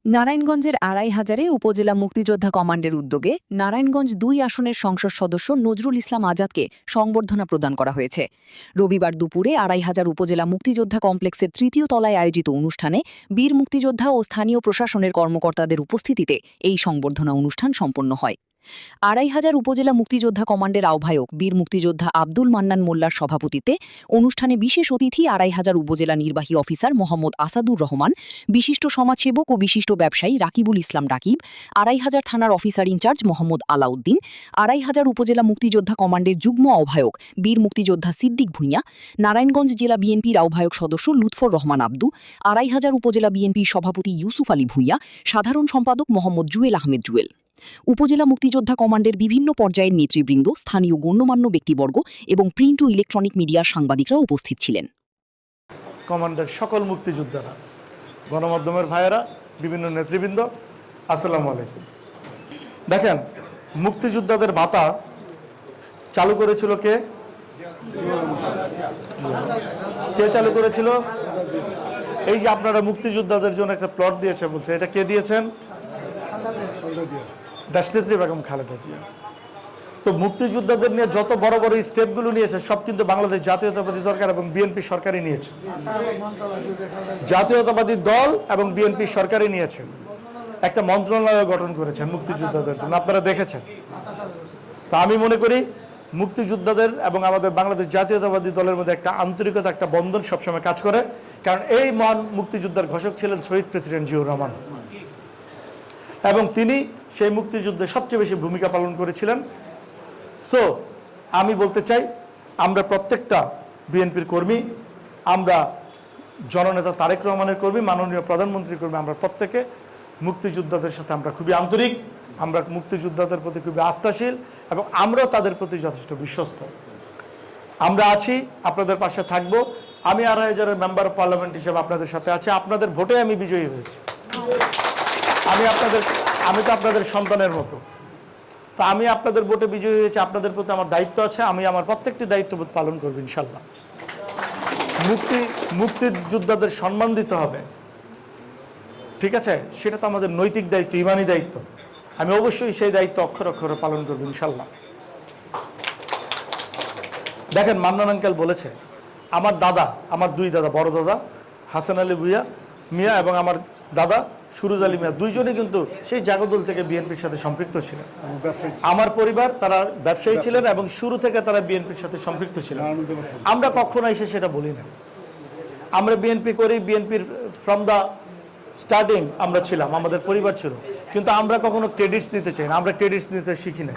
নারায়ণগঞ্জের ২৫০০-এ উপজেলা মুক্তিযোদ্ধা কমান্ডের উদ্যোগে নারায়ণগঞ্জ ২ আসনের সংসদ সদস্য নজরুল ইসলাম আজাদকে সংবর্ধনা প্রদান করা হয়েছে। রবিবার দুপুরে ২৫০০ উপজেলা মুক্তিযোদ্ধা কমপ্লেক্সের তৃতীয় তলায় আয়োজিত অনুষ্ঠানে বীর মুক্তিযোদ্ধা ও স্থানীয় প্রশাসনের কর্মকর্তাদের উপস্থিতিতে এই সংবর্ধনা অনুষ্ঠান সম্পন্ন হয়। ২৫০০ উপজেলা মুক্তিযোদ্ধা কমান্ডের আহ্বায়ক বীর মুক্তিযোদ্ধা আব্দুল মান্নান মোল্লার সভাপতিত্বে অনুষ্ঠানে বিশেষ অতিথি ২৫০০ উপজেলা নির্বাহী অফিসার মোহাম্মদ আসাদুর রহমান, বিশিষ্ট সমাজসেবক ও বিশিষ্ট ব্যবসায়ী রাকিবুল ইসলাম রাকিব, ২৫০০ থানার অফিসার ইনচার্জ মোহাম্মদ আলাউদ্দিন, ২৫০০ উপজেলা মুক্তিযোদ্ধা কমান্ডের যুগ্ম আহ্বায়ক বীর মুক্তিযোদ্ধা সিদ্দিক ভূঁইয়া, নারায়ণগঞ্জ জেলা বিএনপির আহ্বায়ক সদস্য লুৎফর রহমান আব্দু, ২৫০০ উপজেলা বিএনপির সভাপতি ইউসুফ আলী ভূঁইয়া, সাধারণ সম্পাদক মোহাম্মদ জুয়েল আহমেদ জুয়েল। উপজেলা মুক্তিযোদ্ধা কমান্ডের বিভিন্ন পর্যায়ের নেতৃবৃন্দ, স্থানীয় গণ্যমান্য ব্যক্তিবর্গ এবং প্রিন্ট ও ইলেকট্রনিক মিডিয়ার সাংবাদিকরা উপস্থিত ছিলেন। কমান্ডের সকল মুক্তিযোদ্ধারা, গণমাধ্যমের ভাইয়েরা, বিভিন্ন নেতৃবৃন্দ, আসসালামু আলাইকুম। দেখেন, মুক্তিযোদ্ধাদের ভাতা চালু করেছিল কে? কে চালু করেছিল? এই যে আপনারা মুক্তিযোদ্ধাদের জন্য একটা প্লট দিয়েছে বলছে, এটা কে দিয়েছেন? দেশনেত্রী বেগম খালেদা জিয়া। তো মুক্তিযোদ্ধাদের নিয়ে যত বড় বড় স্টেপগুলো নিয়েছে সব কিন্তু বাংলাদেশ জাতীয়তাবাদী সরকার এবং বিএনপি সরকারই নিয়েছে। জাতীয়তাবাদী দল এবং বিএনপি সরকারই নিয়েছে। একটা মন্ত্রণালয় গঠন করেছেন মুক্তিযোদ্ধাদের জন্য, আপনারা দেখেছেন। তো আমি মনে করি মুক্তিযোদ্ধাদের এবং আমাদের বাংলাদেশ জাতীয়তাবাদী দলের মধ্যে একটা আন্তরিকতা, একটা বন্ধন সবসময় কাজ করে। কারণ এই মহান মুক্তিযোদ্ধার ঘোষক ছিলেন শহীদ প্রেসিডেন্ট জিয়াউর রহমান, এবং তিনি সেই মুক্তিযুদ্ধে সবচেয়ে বেশি ভূমিকা পালন করেছিলেন। সো আমি বলতে চাই, আমরা প্রত্যেকটা বিএনপির কর্মী, আমরা জননেতা তারেক রহমানের কর্মী, মাননীয় প্রধানমন্ত্রীর কর্মী, আমরা প্রত্যেকে মুক্তিযোদ্ধাদের সাথে আমরা খুবই আন্তরিক, আমরা মুক্তিযোদ্ধাদের প্রতি খুবই আস্থাশীল এবং আমরাও তাদের প্রতি যথেষ্ট বিশ্বস্ত। আমরা আছি, আপনাদের পাশে থাকব। আমি ২৫০০-এর মেম্বার অফ পার্লামেন্ট হিসেবে আপনাদের সাথে আছি। আপনাদের ভোটে আমি বিজয়ী হয়েছি। আমি তো আপনাদের সন্তানের মতো। তো আমি আপনাদের ভোটে বিজয়ী হয়েছি, আপনাদের প্রতি আমার দায়িত্ব আছে। আমি আমার প্রত্যেকটি দায়িত্ববোধ পালন করব ইনশাল্লাহ। মুক্তিযোদ্ধাদের সম্মান দিতে হবে, ঠিক আছে? সেটা তো আমাদের নৈতিক দায়িত্ব, ইমানি দায়িত্ব। আমি অবশ্যই সেই দায়িত্ব অক্ষর অক্ষরে পালন করব ইনশাল্লাহ। দেখেন, মান্নান আঙ্কেল বলেছে, আমার দাদা, আমার দুই দাদা, বড় দাদা হাসান আলী ভূঁইয়া মিয়া এবং আমার দাদা সুরুজ আলী মিয়া, দুইজনই কিন্তু সেই জাগদল থেকে বিএনপির সাথে সম্পৃক্ত ছিলেন। আমার পরিবার, তারা ব্যবসায়ী ছিলেন এবং শুরু থেকে তারা বিএনপির সাথে সম্পৃক্ত ছিলেন। আমরা কখনো এসে সেটা বলি না। আমরা বিএনপি করি, বিএনপির ফ্রম দ্য স্টার্টিং আমরা ছিলাম, আমাদের পরিবার ছিল। কিন্তু আমরা কখনো ক্রেডিটস নিতে চাই না, আমরা ক্রেডিটস নিতে শিখি না।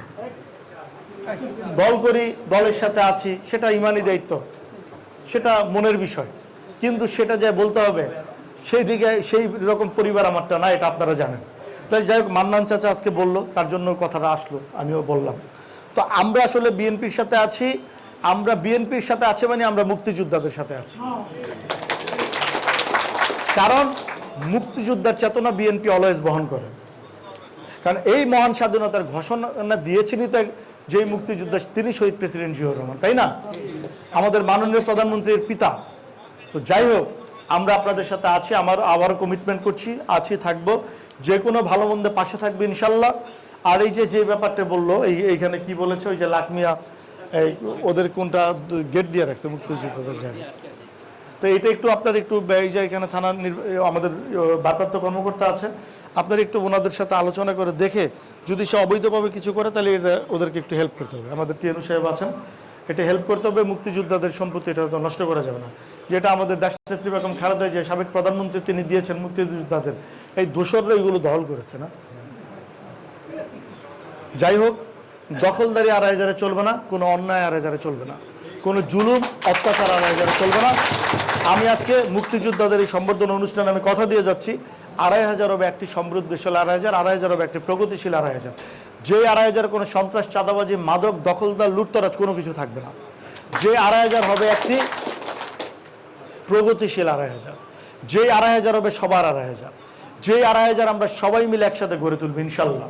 দল করি, দলের সাথে আছি, সেটা ইমানি দায়িত্ব, সেটা মনের বিষয়। কিন্তু সেটা যে বলতে হবে সেই দিকে, সেই রকম পরিবার আমারটা না, এটা আপনারা জানেন। তাই যাই হোক, মান্নান চাচা আজকে বললো, তার জন্য কথাটা আসলো, আমিও বললাম। তো আমরা আসলে বিএনপির সাথে আছি। আমরা বিএনপির সাথে আছি মানে আমরা মুক্তিযোদ্ধাদের সাথে আছি। কারণ মুক্তিযোদ্ধার চেতনা বিএনপি অলওয়েজ বহন করে। কারণ এই মহান স্বাধীনতার ঘোষণা দিয়েছেনই তো যেই মুক্তিযোদ্ধা, তিনি শহীদ প্রেসিডেন্ট জিয়াউর রহমান, তাই না? আমাদের মাননীয় প্রধানমন্ত্রীর পিতা। তো যাই হোক, আমরা আপনাদের সাথে আছি, আবারও কমিটমেন্ট করছি, আছি, থাকবো, যে কোনো ভালো মন্দে পাশে থাকবে ইনশাল্লাহ। আর এই যে যে বললো, এইখানে কি বলেছে, ওই যে লাকমিয়া, এই ওদের কোনটা গেট দিয়ে রাখছে মুক্তিযোদ্ধাদের জায়গায়। তো এটা একটু আপনার একটু এই যে এখানে থানার আমাদের ভারপ্রাপ্ত কর্মকর্তা আছে, আপনার একটু ওনাদের সাথে আলোচনা করে দেখে যদি সে অবৈধভাবে কিছু করে তাহলে ওদেরকে একটু হেল্প করতে হবে। আমাদের টিএনও সাহেব আছেন, এটা হেল্প করতে হবে। মুক্তিযোদ্ধাদের সম্পত্তি এটা তো নষ্ট করা যাবে না। যেটা আমাদের দেশনেত্রী বেগম খালেদা জিয়া, সাবেক প্রধানমন্ত্রী, তিনি দিয়েছেন মুক্তিযোদ্ধাদের, এই দোসররা এগুলো দখল করেছে না। যাই হোক, দখলদারি ২৫০০-এ চলবে না, কোনো অন্যায় ২৫০০-এ চলবে না, কোনো জুলুম অত্যাচার ২৫০০-এ চলবে না। আমি আজকে মুক্তিযোদ্ধাদের এই সম্বর্ধনা অনুষ্ঠানে আমি কথা দিয়ে যাচ্ছি, ২৫০০ হবে একটি সমৃদ্ধশীল ২৫০০ হবে একটি প্রগতিশীল ২৫০০। যে ২৫০০ কোনো সন্ত্রাস, চাঁদাবাজি, মাদক, দখলদার, লুটতরাজ কোনো কিছু থাকবে না। যে ২৫০০ হবে একটি প্রগতিশীল ২৫০০। যে ২৫০০ হবে সবার ২৫০০। যে ২৫০০ আমরা সবাই মিলে একসাথে গড়ে তুলব ইনশাল্লাহ।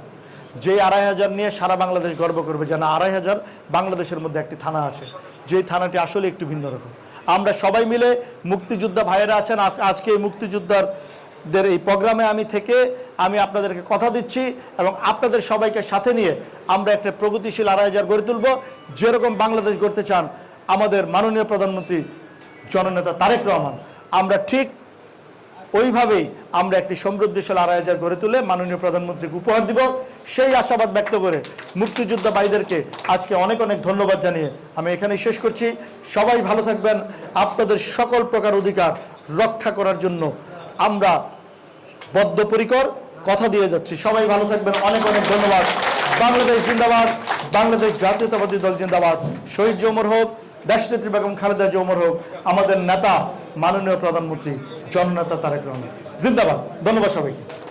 যে ২৫০০ নিয়ে সারা বাংলাদেশ গর্ব করবে, যেন ২৫০০ বাংলাদেশের মধ্যে একটি থানা আছে, যে থানাটি আসলে একটু ভিন্ন রকম। আমরা সবাই মিলে, মুক্তিযোদ্ধা ভাইয়েরা আছেন, আজকে এই মুক্তিযোদ্ধাদের এই প্রোগ্রামে আমি থেকে আমি আপনাদেরকে কথা দিচ্ছি এবং আপনাদের সবাইকে সাথে নিয়ে আমরা একটা প্রগতিশীল ২৫০০ গড়ে তুলব, যেরকম বাংলাদেশ গড়তে চান আমাদের মাননীয় প্রধানমন্ত্রী জননেতা তারেক রহমান। আমরা ঠিক ওইভাবেই আমরা একটি সমৃদ্ধিশাল ২৫০০ গড়ে তুলে মাননীয় প্রধানমন্ত্রীকে উপহার দিব, সেই আশাবাদ ব্যক্ত করে মুক্তিযোদ্ধা ভাইদেরকে আজকে অনেক অনেক ধন্যবাদ জানিয়ে আমি এখানেই শেষ করছি। সবাই ভালো থাকবেন। আপনাদের সকল প্রকার অধিকার রক্ষা করার জন্য আমরা বদ্ধপরিকর, কথা দিয়ে যাচ্ছি। সবাই ভালো থাকবেন। অনেক অনেক ধন্যবাদ। বাংলাদেশ জিন্দাবাদ, বাংলাদেশ জাতীয়তাবাদী দল জিন্দাবাদ। শহীদ জি ওমর হোক, দেশনেত্রী বেগম খালেদা জি ওমর হোক, আমাদের নেতা মাননীয় প্রধানমন্ত্রী জননেতা তারেক রহমান জিন্দাবাদ। ধন্যবাদ সবাইকে।